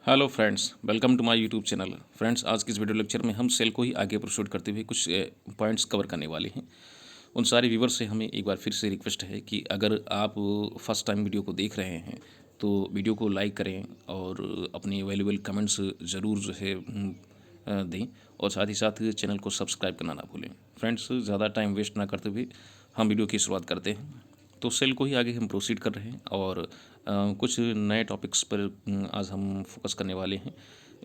Hello friends, welcome to my YouTube channel. Friends, आज की इस वीडियो लेक्चर में हम सेल को ही आगे प्रोसीड करते हुए कुछ पॉइंट्स कवर करने वाले हैं। उन सारे व्यूवर्स से हमें एक बार फिर से रिक्वेस्ट है कि अगर आप फर्स्ट टाइम वीडियो को देख रहे हैं तो वीडियो को लाइक करें और अपनी वैल्यूबल कमेंट्स ज़रूर जो है दें, और साथ ही साथ चैनल को सब्सक्राइब करना ना भूलें। फ्रेंड्स, ज़्यादा टाइम वेस्ट ना करते हुए हम वीडियो की शुरुआत करते हैं। तो सेल को ही आगे हम प्रोसीड कर रहे हैं और कुछ नए टॉपिक्स पर आज हम फोकस करने वाले हैं।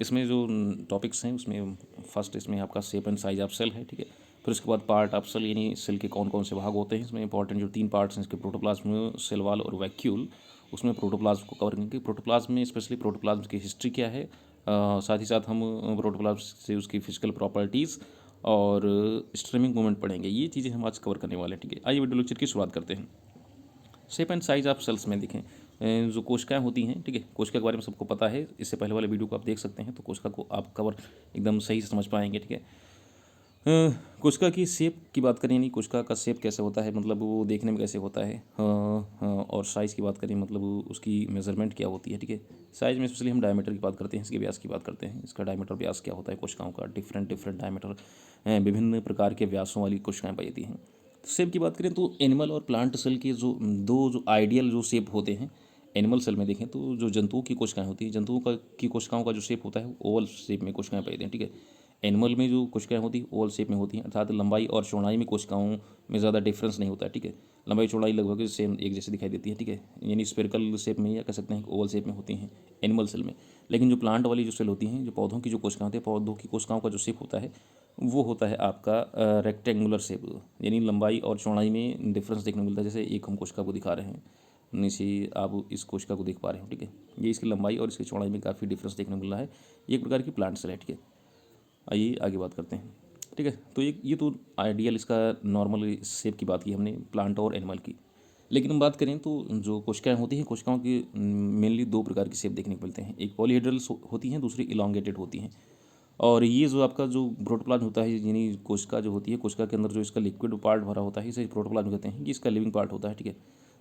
इसमें जो टॉपिक्स हैं उसमें फर्स्ट इसमें आपका shape and size of cell है, ठीक है। फिर उसके बाद पार्ट ऑफ सेल, यानी सेल के कौन कौन से भाग होते हैं। इसमें इंपॉर्टेंट जो 3 पार्ट्स हैं इसके, प्रोटोप्लाज्म, सेल वॉल और वैक्यूल। उसमें प्रोटोप्लाज्म को कवर करेंगे। प्रोटोप्लाज्म में स्पेशली प्रोटोप्लाज्म की हिस्ट्री क्या है, साथ ही साथ हम प्रोटोप्लाज्म से उसकी फिजिकल प्रॉपर्टीज़ और स्ट्रीमिंग मूवमेंट पढ़ेंगे। ये चीज़ें हम आज कवर करने वाले हैं, ठीक है। आइए वीडियो लेक्चर की शुरुआत करते हैं। Shape and size of cells में देखें, जो कोशिकाएं होती हैं, ठीक है। कोशिका के बारे में सबको पता है, इससे पहले वाले वीडियो को आप देख सकते हैं तो कोशिका को आप कवर एकदम सही से समझ पाएंगे, ठीक है। कोशिका की शेप की बात करें, नहीं कोशिका का शेप कैसे होता है, मतलब वो देखने में कैसे होता है। और साइज़ की बात करें, मतलब उसकी मेजरमेंट क्या होती है, ठीक है। साइज़ में स्पेशली हम डायमीटर की बात करते हैं, इसके व्यास की बात करते हैं। इसका डायमीटर व्यास क्या होता है कोशिकाओं का, डिफरेंट डायमीटर, विभिन्न प्रकार के व्यासों वाली कोशिकाएँ पाई जाती हैं। शेप की बात करें तो एनिमल और प्लांट सेल के जो आइडियल जो शेप होते हैं, एनिमल सेल में देखें तो जो जंतुओं की कोशिकाएं होती हैं, की कोशिकाओं का जो शेप होता है वो ओवल शेप में कोशिकाएं पाई जाती हैं, ठीक है। एनिमल में जो कोशिकाएं होती हैं ओवल शेप में होती हैं, अर्थात लंबाई और चौड़ाई में कोशिकाओं में ज़्यादा डिफरेंस नहीं होता है, ठीक है। लंबाई चौड़ाई लगभग सेम एक जैसे दिखाई देती है, ठीक है। यानी स्पेरिकल शेप में या कह सकते हैं ओवल शेप में होती हैं एनिमल सेल में। लेकिन जो प्लांट वाली जो सेल होती हैं, जो पौधों की जो कोशिकाएं होती हैं, पौधों की कोशिकाओं का जो शेप होता है वो होता है आपका रेक्टेंगुलर शेप, यानी लंबाई और चौड़ाई में डिफरेंस देखने को मिलता है। जैसे एक हम कोशिका को दिखा रहे हैं, नीचे आप इस कोशिका को देख पा रहे हो, ठीक है। ये इसकी लंबाई और इसकी चौड़ाई में काफ़ी डिफरेंस देखने को मिल रहा है। ये एक प्रकार की प्लांट सेल है, ठीक है। आइए आगे बात करते हैं, ठीक है। तो ये तो आइडियल इसका नॉर्मल शेप की बात की हमने प्लांट और एनिमल की। लेकिन हम बात करें तो जो कोशिकाएं होती हैं, कोशिकाओं की मेनली 2 प्रकार की शेप देखने को मिलते हैं। एक पॉलीहेड्रल होती हैं, दूसरी इलोंगेटेड होती हैं। और ये जो आपका जो प्रोटोप्लाज्म होता है, यानी कोशिका जो होती है, कोशिका के अंदर जो इसका लिक्विड पार्ट भरा होता है, इसे प्रोटोप्लाज्म कहते हैं। ये इसका लिविंग पार्ट होता है, ठीक है।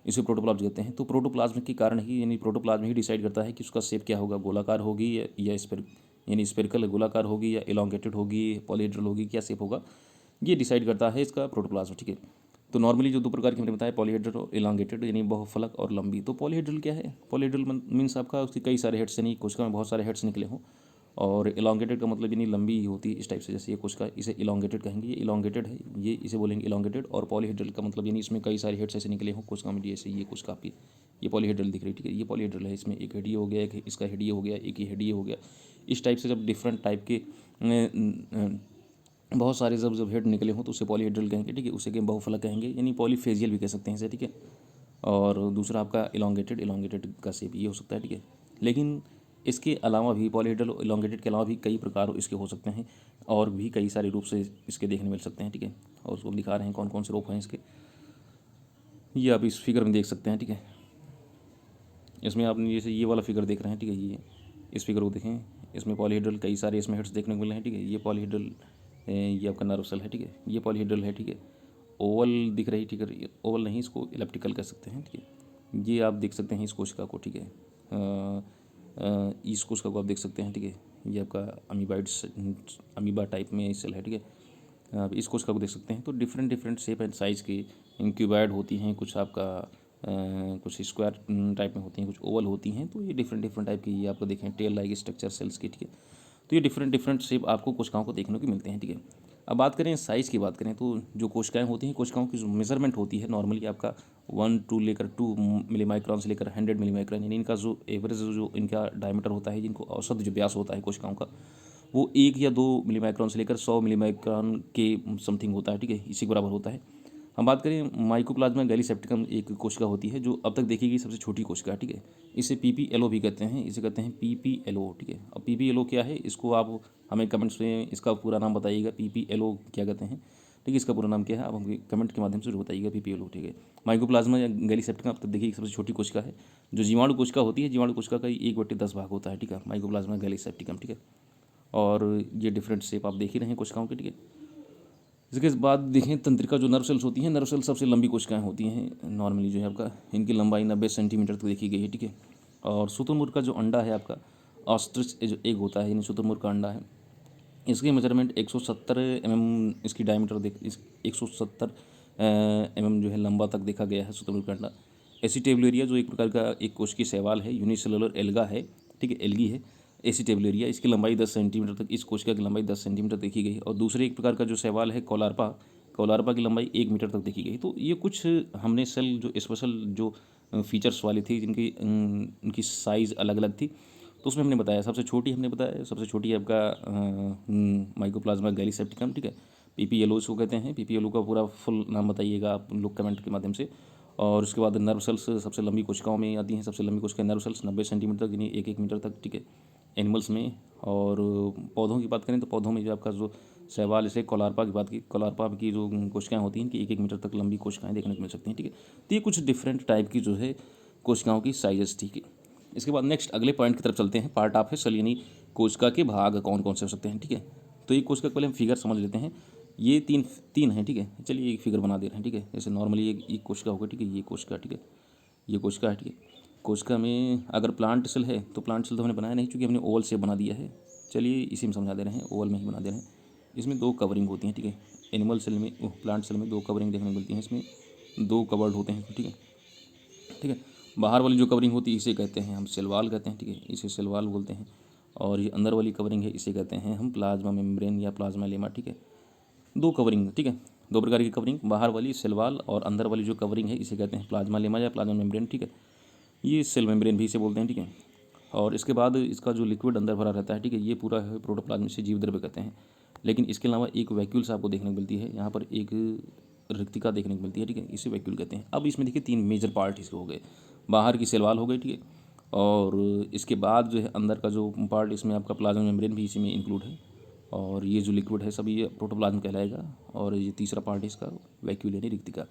इसे प्रोटोप्लाज्म कहते हैं। तो प्रोटोप्लाज्म के कारण ही, यानी प्रोटोप्लाज्म ही डिसाइड करता है कि उसका शेप क्या होगा, गोलाकार होगी या यानी स्पेरिकल गोलाकार होगी, या इलोंगेटेड होगी, पॉलीहेड्रल होगी, क्या शेप होगा, ये डिसाइड करता है इसका प्रोटोप्लाज्म, ठीक है। तो नॉर्मली जो 2 प्रकार की हमने बताया, पॉलीहेड्रल और इलोंगेटेड, यानी बहुफलक और लंबी। तो पॉलीहेड्रल क्या है, पॉलीहेड्रल मीन्स आपका उसके कई सारे हेड्स, यानी कोशिका में बहुत सारे हेड्स निकले हों। और इलोंगेटेड का मतलब यानी लंबी ही होती है इस टाइप से, जैसे ये कोशिका, इसे इलोंगेटेड कहेंगे, ये इलोंगेटेड है, ये इसे बोलेंगे इलोंगेटेड। और पॉलीहेड्रल का मतलब यानी इसमें कई सारे हेड्स ऐसे निकले हों कोशिका में, जैसे ये कोशिका आपकी, ये पॉलीहेड्रल दिख रही है, ठीक है। ये पॉलीहेड्रल है, इसमें एक हेड ये हो गया, एक इसका हेड ये हो गया, एक ही हेड ये हो गया। इस टाइप से जब डिफरेंट टाइप के बहुत सारे जब हेड निकले हों तो उसे पॉलीहेड्रल कहेंगे, ठीक है। उसे के बहुफलक कहेंगे, यानी पॉलीफेजियल भी कह सकते हैं इसे, ठीक है। और दूसरा आपका इलोंगेटेड का शेप ये हो सकता है, ठीक है। लेकिन इसके अलावा भी, पॉलीहेड्रल और इलोंगेटेड के अलावा भी कई प्रकार इसके हो सकते हैं, और भी कई सारे रूप से इसके देखने मिल सकते हैं, ठीक है। और उसको दिखा रहे हैं कौन कौन से रूप हैं इसके, ये आप इस फिगर में देख सकते हैं, ठीक है। इसमें आपने जैसे ये वाला फिगर देख रहे हैं, ठीक है। ये इस फिगर को देखें, इसमें पॉलीहेड्रल कई सारे इसमें हेड्स देखने को मिल रहे हैं, ठीक है। ये पॉलीहेड्रल, ये आपका नर्व सेल है, ठीक है। ये पॉलीहेड्रल है, ठीक है। ओवल दिख रही, ठीक है। ओवल नहीं, इसको इलेप्टिकल कह सकते हैं, ठीक है। ये आप देख सकते हैं इस कोशिका को, ठीक है। इस कोशिका को आप देख सकते हैं, ठीक है। ये आपका अमीबा टाइप में सेल है, ठीक है। आप इस कोशिका को देख सकते हैं। तो डिफरेंट शेप एंड साइज़ की इंक्यूबाइड होती हैं, कुछ आपका कुछ स्क्वायर टाइप में होती हैं, कुछ ओवल होती हैं। तो ये डिफरेंट टाइप की, ये आपको देखें टेल लाइक स्ट्रक्चर सेल्स की, ठीक है। तो ये डिफरेंट शेप आपको कोशिकाओं को देखने को मिलते हैं, ठीक है। अब बात करें साइज़ की, बात करें तो जो कोशिकाएं होती हैं, कोशिकाओं की जो मेजरमेंट होती है नॉर्मली आपका 2 मिली माइक्रॉन से लेकर 100 मिली माइक्रॉन, यानी इनका जो एवरेज जो इनका डायमीटर होता है, जिनको औसत जो व्यास होता है कोशिकाओं का, वो 1 या 2 मिली माइक्रॉन से लेकर 100 मिली माइक्रॉन के समथिंग होता है, ठीक है। इसी के बराबर होता है। हम बात करें माइकोप्लाज्मा गैलीसेप्टिकम, एक कोशिका होती है जो अब तक देखी गई सबसे छोटी कोशिका है, ठीक है। इसे पीपीएलओ भी कहते हैं, इसे कहते हैं पीपीएलओ, ठीक है। अब पीपीएलओ क्या है, इसको आप हमें कमेंट्स में इसका पूरा नाम बताइएगा, पीपीएलओ क्या कहते हैं, ठीक है। इसका पूरा नाम क्या है, आप हमें कमेंट के माध्यम से जरूर बताइएगा, पीपीएलओ, ठीक है। माइकोप्लाज्मा या गैलीसेप्टिकम अब तक देखिए सबसे छोटी कोशिका है। जो जीवाणु कोशिका होती है, जीवाणु कोशिका का 1/10 भाग होता है, ठीक है, माइकोप्लाज्मा गैलीसेप्टिकम, ठीक है। और ये डिफरेंट शेप आप देख ही रहे हैं कोशिकाओं के, ठीक है। इसके बाद देखें तंत्रिका, जो नर्व सेल्स होती हैं, नर्व सेल्स सबसे लंबी कोशिकाएं होती हैं नॉर्मली, जो है आपका इनकी लंबाई 90 सेंटीमीटर तक देखी गई है, ठीक है। और शुतुरमुर्ग का जो अंडा है आपका, ऑस्ट्रिच जो एग होता है यानी शुतुरमुर्ग का अंडा है, इसकी मेजरमेंट 170 इसकी डायमीटर 170 जो है लंबा तक देखा गया है शुतुरमुर्ग का अंडा। एसिटेबुलेरिया जो एक प्रकार का एक कोशिकीय शैवाल है, यूनिसेलुलर एल्गा है, ठीक है, एल्गी है। एसिटेबुलेरिया, इसकी लंबाई 10 सेंटीमीटर तक, इस कोशिका की लंबाई 10 सेंटीमीटर देखी गई। और दूसरे एक प्रकार का जो शैवाल है कोलार्पा, कोलार्पा की लंबाई 1 मीटर तक देखी गई। तो ये कुछ हमने सेल जो स्पेशल जो फीचर्स वाली थी जिनकी उनकी साइज़ अलग अलग थी, तो उसमें हमने बताया सबसे छोटी, हमने बताया सबसे छोटी है आपका माइकोप्लाज्मा गैलीसेप्टिकम, ठीक है, पीपीएलओ इसको कहते हैं। पीपीएलओ का पूरा फुल नाम बताइएगा आप लोग कमेंट के माध्यम से। और उसके बाद नर्व सेल्स सबसे लंबी कोशिकाओं में आती हैं, सबसे लंबी कोशिका नर्व सेल्स 90 सेंटीमीटर तक यानी 1 मीटर तक, ठीक है, एनिमल्स में। और पौधों की बात करें तो पौधों में जो आपका जो शैवाल, जैसे कोलार्पा की बात की, कोलार्पा की जो कोशिकाएं होती हैं इनकी 1 मीटर तक लंबी कोशिकाएं देखने को मिल सकती हैं, ठीक है। तो ये कुछ डिफरेंट टाइप की जो है कोशिकाओं की साइजेस, ठीक है। इसके बाद नेक्स्ट अगले पॉइंट की तरफ चलते हैं। पार्ट ऑफ है सेल यानी कोशिका के भाग कौन कौन से हो सकते हैं, ठीक है। तो ये कोशिका पहले हम फिगर समझ लेते हैं। ये तीन है, ठीक है। चलिए एक फिगर बना दे रहे हैं, ठीक है। जैसे नॉर्मली एक कोशिका होगा, ठीक है, ये कोशिका, ठीक है, ये कोशिका है, ठीक है। कोशिका में अगर प्लांट सेल है तो प्लांट सेल तो हमने बनाया नहीं, चूँकि हमने ओवल शेप बना दिया है। चलिए इसी में समझा दे रहे हैं, ओवल में ही बना दे रहे हैं। इसमें 2 कवरिंग होती हैं, ठीक है। एनिमल सेल में, प्लांट सेल में 2 कवरिंग देखने को मिलती हैं। इसमें 2 कवर्ड होते हैं, ठीक है, ठीक है। बाहर वाली जो कवरिंग होती है इसे कहते हैं हम सेल वॉल कहते हैं, ठीक है, इसे सेल वॉल बोलते हैं। और ये अंदर वाली कवरिंग है इसे कहते हैं हम प्लाज्मा मेम्ब्रेन या प्लाज्मा लेमा, ठीक है। 2 कवरिंग, ठीक है, 2 प्रकार की कवरिंग, बाहर वाली सेल वॉल और अंदर वाली जो कवरिंग है इसे कहते हैं प्लाज्मा लेमा या प्लाज्मा मेम्ब्रेन, ठीक है। ये सेल मेम्ब्रेन भी इसे बोलते हैं, ठीक है। और इसके बाद इसका जो लिक्विड अंदर भरा रहता है, ठीक है, ये पूरा है प्रोटोप्लाज्म, से जीव द्रव्य कहते हैं। लेकिन इसके अलावा एक वैक्यूल्स आपको देखने को मिलती है, यहाँ पर एक रिक्तिका देखने को मिलती है, ठीक है, इसे वैक्यूल कहते हैं। अब इसमें देखिए 3 मेजर पार्ट इसके हो गए। बाहर की सेल वॉल हो गई, ठीक है, और इसके बाद जो है अंदर का जो पार्ट, इसमें आपका प्लाज्मा मेम्ब्रेन भी इसी में इंक्लूड है। और ये जो लिक्विड है सब ये प्रोटोप्लाज्म कहलाएगा। और ये तीसरा पार्ट है इसका वैक्यूल यानी रिक्तिका।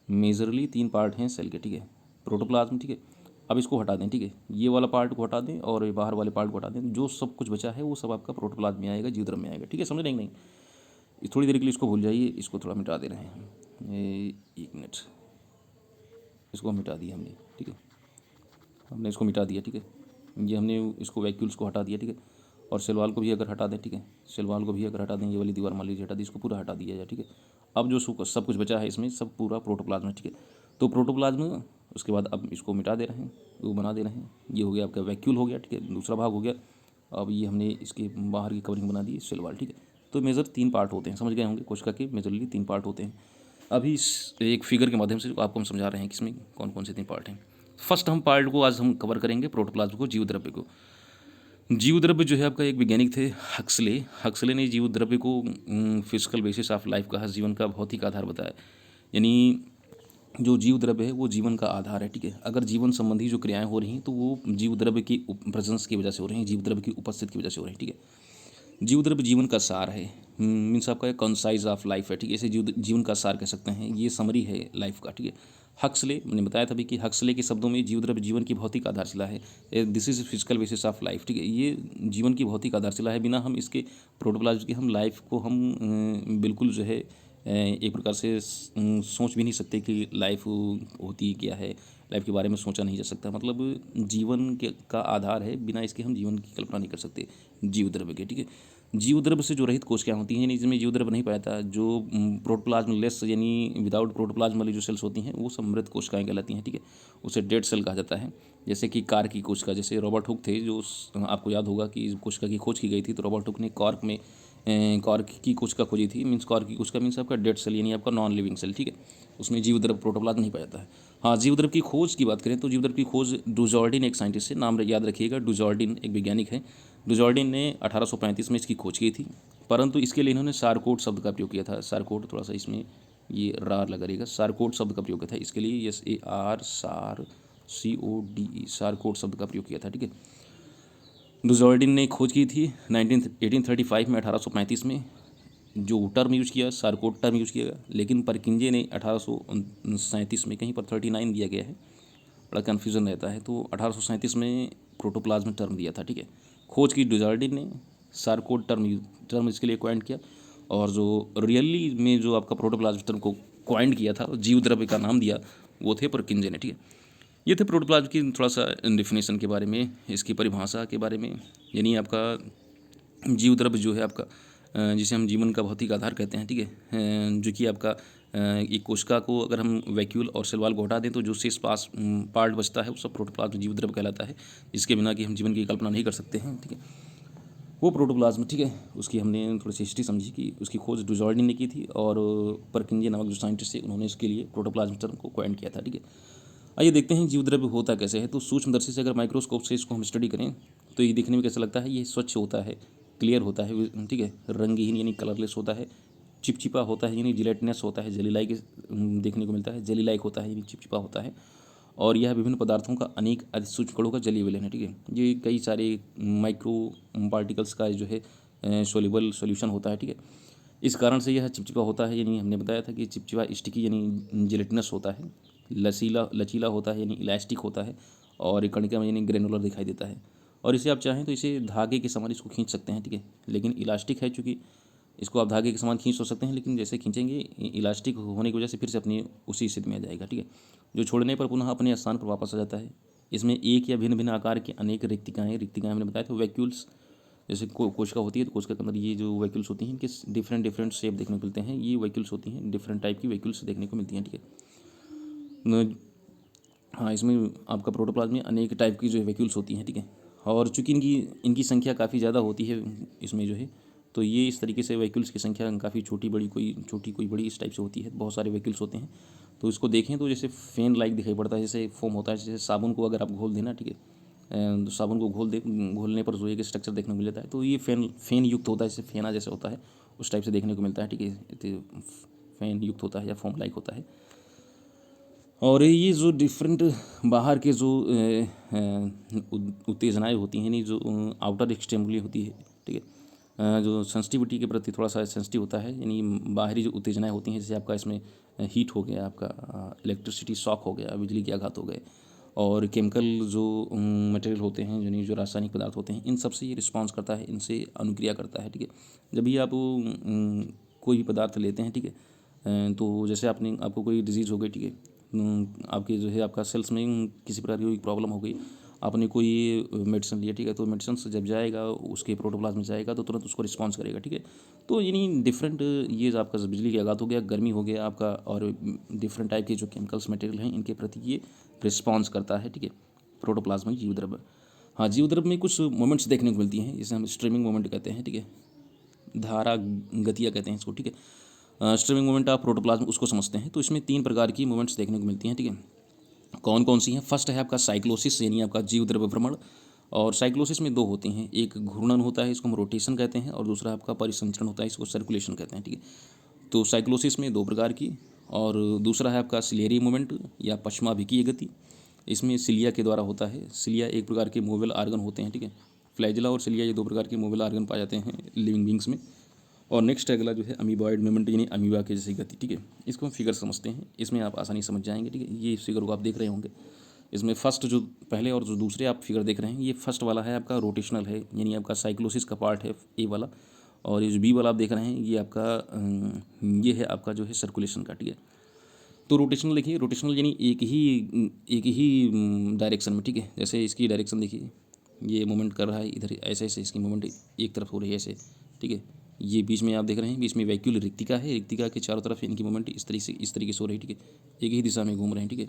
मेजरली 3 पार्ट हैं सेल के, ठीक है, प्रोटोप्लाज्म, ठीक है। अब इसको हटा दें, ठीक है, ये वाला पार्ट को हटा दें और ये बाहर वाले पार्ट को हटा दें, जो सब कुछ बचा है वो सब आपका प्रोटोप्लाज्म में आएगा, जीवद्रव्य में आएगा, ठीक है, समझ रहे हैं कि नहीं। थोड़ी देर के लिए इसको भूल जाइए, इसको थोड़ा मिटा दे रहे हैं, ये 1 मिनट, इसको मिटा दिया हमने, ठीक है, हमने इसको मिटा दिया, ठीक है। ये हमने इसको वैक्यूल्स को हटा दिया, ठीक है। और सेल वॉल को भी अगर हटा दें, ठीक है, सेल वॉल को भी अगर हटा दें, ये वाली दीवार मान लीजिए हटा दी, इसको पूरा हटा दिया जाए, ठीक है। अब जो सब कुछ बचा है इसमें सब पूरा प्रोटोप्लाज्म है, ठीक है। तो प्रोटोप्लाज्म, उसके बाद अब इसको मिटा दे रहे हैं, वो बना दे रहे हैं, ये हो गया आपका वैक्यूल हो गया, ठीक है, दूसरा भाग हो गया। अब ये हमने इसके बाहर की कवरिंग बना दी सेल वॉल, ठीक है। तो मेजर 3 पार्ट होते हैं, समझ गए होंगे, कोशिका के मेजरली 3 पार्ट होते हैं। अभी इस एक फिगर के माध्यम से आपको हम समझा रहे हैं कि इसमें कौन कौन से 3 पार्ट हैं। फर्स्ट हम पार्ट को आज हम कवर करेंगे, प्रोटोप्लाज्म को, जीव द्रव्य को। जीव द्रव्य जो है आपका एक वैज्ञानिक थे हक्सले। हक्सले ने जीव द्रव्य को फिजिकल बेसिस ऑफ लाइफ कहा, जीवन का भौतिक आधार बताया। यानी जो जीव द्रव्य है वो जीवन का आधार है, ठीक है। अगर जीवन संबंधी जो क्रियाएं हो रही हैं तो वो जीव द्रव्य की प्रेजेंस की वजह से हो रही हैं, जीव द्रव्य की उपस्थिति की वजह से हो रही हैं, ठीक है। जीव द्रव्य जीवन का सार है, मीन्स आपका कंसाइज ऑफ लाइफ है, ठीक है, इसे जीवन का सार कह सकते हैं, ये समरी है लाइफ का, ठीक है। हक्सले, मैंने बताया था भी कि हक्सले के शब्दों में जीव द्रव्य जीवन की भौतिक आधारशिला है, this is physical basis of life, ठीक है, ये जीवन की भौतिक आधारशिला है। बिना हम इसके प्रोटोप्लाज्म की हम लाइफ को हम बिल्कुल जो है एक प्रकार से सोच भी नहीं सकते कि लाइफ होती क्या है, लाइफ के बारे में सोचा नहीं जा सकता। मतलब जीवन के का आधार है, बिना इसके हम जीवन की कल्पना नहीं कर सकते जीव द्रव्य के, ठीक है। जीव द्रव्य से जो रहित कोशिकाएं होती हैं, यानी जिसमें जीव द्रव्य नहीं पाया था, जो प्रोटोप्लाज्म लेस यानी विदाउट प्रोटोप्लाज्म वाली जो सेल्स होती हैं वो सब मृत कोशिकाएं कहलाती हैं, ठीक है। उसे डेड सेल कहा जाता है। जैसे कि कार की कोशिका, जैसे रॉबर्ट हुक थे, जो आपको याद होगा कि कोशिका की खोज की गई थी, तो रॉबर्ट हुक ने कॉर्क में कॉर्क की कोशिका खोजी थी। मीन्स कॉर्क की कोशिका मीन्स आपका डेड सेल यानी आपका नॉन लिविंग सेल, ठीक है, उसमें जीव द्रव्य प्रोटोप्लाज्म नहीं पाया जाता है। हाँ, जीव द्रव्य की खोज की बात करें तो जीव द्रव्य की खोज डुजॉर्डिन एक साइंटिस्ट है, नाम याद रखिएगा, डुजॉर्डिन एक वैज्ञानिक है। डुजॉर्डिन ने 1835 में इसकी खोज की थी, परंतु इसके लिए इन्होंने सारकोट शब्द का प्रयोग किया था। सारकोट, थोड़ा सा इसमें ये रार लगा रहेगा, सारकोट शब्द का प्रयोग किया था इसके लिए, SAR सार CODE, सारकोट शब्द का प्रयोग किया था, ठीक है। डुजॉर्डिन ने खोज की थी 1835 में, 1835 में जो टर्म यूज किया सारकोट टर्म यूज किया गया, लेकिन परकिंजे ने 1837 में, कहीं पर 39 दिया गया है, बड़ा कन्फ्यूज़न रहता है, तो 1837 में प्रोटोप्लाज्म टर्म दिया था, ठीक है। खोज की डुजॉर्डिन ने, सारकोट टर्म इसके लिए क्वाइंट किया, और जो रियली में जो आपका प्रोटोप्लाज्म टर्म को क्वाइंट किया था, जीव द्रव्य का नाम दिया, वो थे परकिंजे ने, ठीक है। ये थे प्रोटोप्लाज्म की थोड़ा सा डिफिनेशन के बारे में, इसकी परिभाषा के बारे में। यानी आपका जीव द्रव्य जो है आपका जिसे हम जीवन का भौतिक आधार कहते हैं, ठीक है, जो कि आपका एक कोशिका को अगर हम वैक्यूल और सेल वॉल को हटा दें तो जो शेष पार्ट बचता है वो सब प्रोटोप्लाज्म जीव द्रव्य कहलाता है, जिसके बिना कि हम जीवन की कल्पना नहीं कर सकते हैं, ठीक है। वो प्रोटोप्लाज्म, ठीक है, उसकी हमने थोड़ी सी हिस्ट्री समझी कि उसकी खोज डुजॉर्डी ने की थी और परकिंजे नामक जो साइंटिस्ट थे उन्होंने इसके लिए प्रोटोप्लाज्म टर्म को कॉइन किया था, ठीक है। आइए देखते हैं जीव द्रव्य होता कैसे है। तो सूक्ष्मदर्शी से अगर माइक्रोस्कोप से इसको हम स्टडी करें तो ये दिखने में कैसा लगता है, ये स्वच्छ होता है, क्लियर होता है, ठीक है, रंगहीन यानी कलरलेस होता है, चिपचिपा होता है यानी जिलेटिनस होता है, जेली लाइक देखने को मिलता है, जेली लाइक होता है यानी चिपचिपा होता है, और यह विभिन्न पदार्थों का अनेक सूक्ष्म कणों का जलीय विलयन है, ठीक है। ये कई सारे माइक्रो पार्टिकल्स का जो है सोल्यूबल सॉल्यूशन होता है, ठीक है। इस कारण से यह चिपचिपा होता है, यानी हमने बताया था कि चिपचिपा स्टिकी यानी जिलेटिनस होता है, लचीला होता है यानी इलास्टिक होता है, और कणिका में यानी ग्रेनुलर दिखाई देता है। और इसे आप चाहें तो इसे धागे के समान इसको खींच सकते हैं, ठीक है। लेकिन इलास्टिक है, चूँकि इसको आप धागे के समान खींच तो सकते हैं, लेकिन जैसे खींचेंगे इलास्टिक होने की वजह से फिर से अपनी उसी स्थिति में आ जाएगा, ठीक है, जो छोड़ने पर पुनः अपने स्थान पर वापस आ जाता है। इसमें एक या भिन्न भिन्न आकार की अनेक रिक्तिकाएँ हमने बताया था, वैक्यूल्स, जैसे कोशिका होती है तो कोशिका के अंदर ये जो वैक्यूल्स होती हैं इनके डिफरेंट शेप देखने को मिलते हैं, ये वैक्यूल्स होती हैं, डिफरेंट टाइप की वैक्यूल्स देखने को मिलती हैं, ठीक है। हाँ, इसमें आपका प्रोटोप्लाज्म में अनेक टाइप की जो वैक्यूल्स होती हैं, ठीक है। और चूंकि इनकी संख्या काफ़ी ज़्यादा होती है इसमें जो है, तो ये इस तरीके से वैक्यूल्स की संख्या काफ़ी छोटी कोई बड़ी इस टाइप से होती है, बहुत सारे वैक्यूल्स होते हैं। तो इसको देखें तो जैसे फैन लाइक दिखाई पड़ता है, जैसे फोम होता है, जैसे साबुन को अगर आप घोल देना, ठीक है, तो साबुन को घोलने पर जो एक स्ट्रक्चर देखने को मिल जाता है, तो ये फैन युक्त होता है, जैसे फेना जैसे होता है उस टाइप से देखने को मिलता है, ठीक है, फैन युक्त होता है या फोम लाइक होता है। और ये जो डिफरेंट बाहर के जो उत्तेजनाएँ होती हैं, यानी जो आउटर स्टिमुली होती है, ठीक है, जो सेंसिटिविटी के प्रति थोड़ा सा सेंसिटिव होता है, यानी बाहरी जो उत्तेजनाएँ होती हैं, जैसे आपका इसमें हीट हो गया, आपका इलेक्ट्रिसिटी शॉक हो गया, बिजली के आघात हो गए, और केमिकल जो मटेरियल होते हैं, यानी जो रासायनिक पदार्थ होते हैं, इन सब से ये रिस्पॉन्स करता है, इनसे अनुक्रिया करता है, ठीक है। जब भी आप कोई भी पदार्थ लेते हैं, ठीक है, तो जैसे आपको कोई डिजीज़ हो गई, ठीक है, आपके जो है आपका सेल्स में किसी प्रकार की कोई प्रॉब्लम हो गई, आपने कोई मेडिसिन लिया, ठीक है, तो मेडिसिन से जब जाएगा उसके प्रोटोप्लाज्म में जाएगा तो तुरंत उसको रिस्पॉन्स करेगा, ठीक है। तो यानी डिफरेंट ये जो आपका बिजली का आघात हो गया, गर्मी हो गया आपका, और डिफरेंट टाइप के जो केमिकल्स मटेरियल हैं इनके प्रति ये रिस्पॉन्स करता है, ठीक है, प्रोटोप्लाज्मिक जीव द्रव्य। हाँ, जीव द्रव्य में कुछ मोमेंट्स देखने को मिलती हैं, जिसे हम स्ट्रीमिंग मोमेंट कहते हैं, ठीक है, धारा गतियाँ कहते हैं इसको, ठीक है। स्ट्रीमिंग मोमेंट ऑफ प्रोटोप्लाज्म उसको समझते हैं। तो इसमें 3 प्रकार की मोमेंट्स देखने को मिलती हैं, ठीक है। कौन कौन सी हैं? फर्स्ट है आपका साइक्लोसिस, यानी आपका जीव द्रव्य भ्रमण। और साइक्लोसिस में 2 होते हैं, एक घूर्णन होता है, इसको हम रोटेशन कहते हैं, और दूसरा आपका परिसंचरण होता है, इसको सर्कुलेशन कहते हैं, ठीक है। तो साइक्लोसिस में 2 प्रकार की, और दूसरा है आपका सिलेरी मूवमेंट या पश्चिमाभिकीय गति। इसमें सिलिया के द्वारा होता है। सिलिया एक प्रकार के मूवेबल आर्गन होते हैं, ठीक है। फ्लैजिला और सिलिया ये 2 प्रकार के मूवेबल आर्गन पाए जाते हैं लिविंग बींग्स में। और नेक्स्ट अगला जो है अमीबॉइड मूवमेंट, यानी अमीबा के जैसी गति, ठीक है। इसको हम फिगर समझते हैं, इसमें आप आसानी समझ जाएंगे, ठीक है। ये फिगर को आप देख रहे होंगे, इसमें फर्स्ट जो पहले और जो दूसरे आप फिगर देख रहे हैं, ये फर्स्ट वाला है आपका रोटेशनल है, यानी आपका साइक्लोसिस का पार्ट है ए वाला। और ये जो बी वाला आप देख रहे हैं ये आपका ये है आपका जो है सर्कुलेशन का, ठीक है। तो रोटेशनल देखिए, रोटेशनल यानी एक ही डायरेक्शन में, ठीक है। जैसे इसकी डायरेक्शन देखिए, ये मूवमेंट कर रहा है इधर, ऐसे ऐसे इसकी मूवमेंट एक तरफ हो रही है ऐसे, ठीक है। ये बीच में आप देख रहे हैं, बीच में वैक्यूल रिक्तिका है, रिक्तिका के चारों तरफ इनकी मूवमेंट इस तरीके से हो रही है, ठीक है। एक ही दिशा में घूम रहे हैं, ठीक है।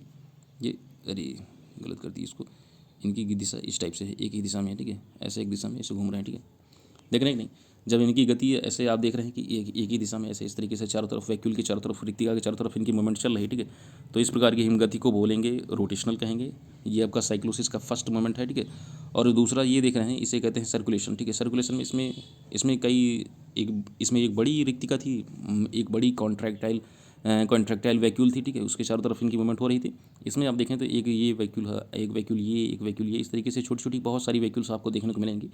ये अरे गलत कर दी इसको, इनकी दिशा इस टाइप से है, एक ही दिशा में है, ठीक है, ऐसे एक दिशा में ऐसे घूम रहे हैं, ठीक है। देख रहे हैं कि नहीं, जब इनकी गति ऐसे आप देख रहे हैं कि एक ही दिशा में ऐसे इस तरीके से चारों तरफ वैक्यूल के चारों तरफ, रिक्तिका के चारों तरफ इनकी मूवमेंट चल रही है, ठीक है। तो इस प्रकार की हम गति को बोलेंगे रोटेशनल कहेंगे। ये आपका साइक्लोसिस का फर्स्ट मोमेंट है, ठीक है। और दूसरा ये देख रहे हैं, इसे कहते हैं सर्कुलेशन, ठीक है। सर्कुलेशन में इसमें इसमें एक बड़ी रिक्तिका थी, एक बड़ी कॉन्ट्रैक्टाइल वैक्यूल थी, ठीक है। उसके चारों तरफ इनकी मूवमेंट हो रही थी। इसमें आप देखें तो एक ये वैक्यूल है, एक वैक्यूल ये, इस तरीके से छोटी छोटी बहुत सारी वैक्यूल्स आपको देखने को मिलेंगी।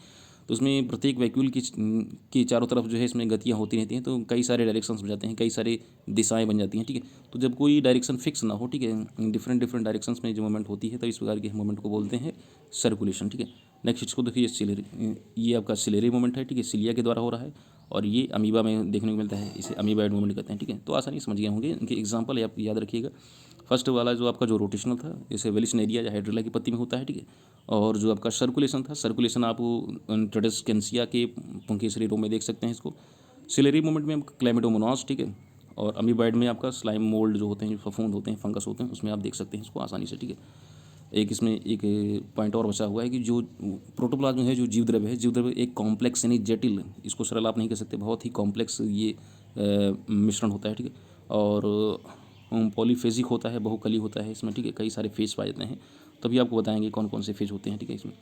तो उसमें प्रत्येक वैक्यूल की चारों तरफ जो है इसमें गतियाँ होती रहती हैं, तो कई सारे डायरेक्शंस बन जाते हैं, कई सारी दिशाएं बन जाती हैं, ठीक है। तो जब कोई डायरेक्शन फिक्स ना हो, ठीक है, डिफरेंट डायरेक्शंस में जो मूवमेंट होती है, तो इस प्रकार के मूवमेंट को बोलते हैं सर्कुलेशन, ठीक है। नेक्स्ट इसको देखिए, ये आपका सिलेरी मूवमेंट है, ठीक है, सिलिया के द्वारा हो रहा है। और ये अमीबा में देखने को मिलता है, इसे अमीबॉइड मूवमेंट कहते हैं, ठीक है। तो आसानी समझ गए होंगे, इनके एग्जाम्पल आप याद रखिएगा। फर्स्ट वाला जो आपका जो रोटेशनल था, जैसे वेलिसनेरिया या हाइड्रिला की पत्ती में होता है, ठीक है। और जो आपका सर्कुलेशन था, सर्कुलेशन आप ट्रेडेस्केंसिया के पुंकेसरी रो में देख सकते हैं इसको। सिलेरी मूवमेंट में आप क्लैमिडोमोनास, ठीक है। और अमीबाइड में आपका स्लाइम मोल्ड जो होते हैं, जो फफूंद होते हैं, फंगस होते हैं, उसमें आप देख सकते हैं इसको आसानी से, ठीक है। एक इसमें एक पॉइंट और बचा हुआ है कि जो प्रोटोप्लाज्म है, जो जीवद्रव्य है, जीवद्रव्य एक कॉम्प्लेक्स यानी जटिल, इसको सरल आप नहीं कह सकते, बहुत ही कॉम्प्लेक्स ये मिश्रण होता है, ठीक है। और पॉलीफेजिक होता है, बहुकली होता है इसमें, ठीक है। कई सारे फेज पाए जाते हैं, तभी आपको बताएंगे कौन कौन से फेज होते हैं, ठीक है इसमें।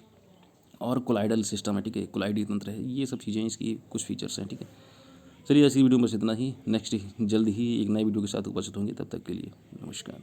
और कोलाइडल सिस्टम है, ठीक है, कोलाइडी तंत्र है, ये सब चीज़ें इसकी कुछ फीचर्स हैं, ठीक है। चलिए ऐसी वीडियो में बस इतना ही। नेक्स्ट जल्द ही एक नई वीडियो के साथ उपस्थित होंगे, तब तक के लिए नमस्कार।